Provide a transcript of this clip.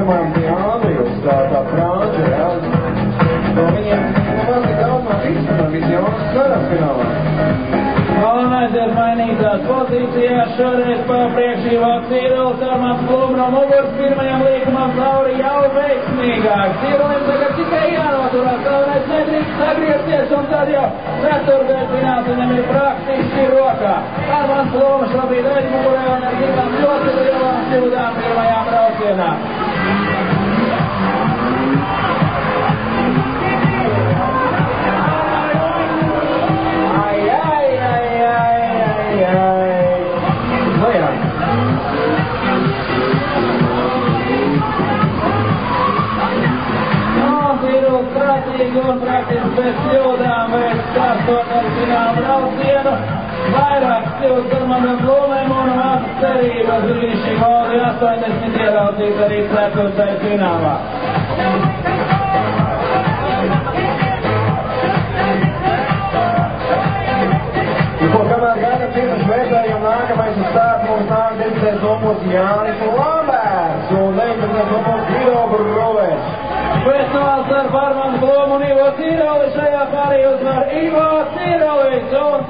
Irmanti Andrijus, tā Franča, jā. No viņiem maz tik daudz nav izcinām, Jonas neras finālā. Galvenais ir mainītās pozīcijās, šoreiz priekšībā Cīrulis Armands Blūms no muguras pirmajam līkumam cauri jau veiksmīgāk. Cīrulim tagad tikai jānoturās, galvenais nedrīkst sagriezties un tad jau ceturtais fināls viņam ir praktiski rokā. Armands Blūms šobrīd aizmugurē un ar divām ļoti lielām kļūdām pirmajā braucienā. Un praktiski bez kļūdām veids kārtoties fināla braucienu. Vairāk kļūst Armandam Blūmēm un mazas cerības brīnišķīgi Valdi 80 ieraudzīt arī ceturtajā finālā. Kamēr gaida pirms vērtējumu nākamais uz startu mums nāk 10. numurs Jānis Lamberts un 19. numurs Guido Bruvēčs. Festivāls ar Armandu Blūmu un Ivo Cīroli šajā pārī uzvar Ivo Cīrolis un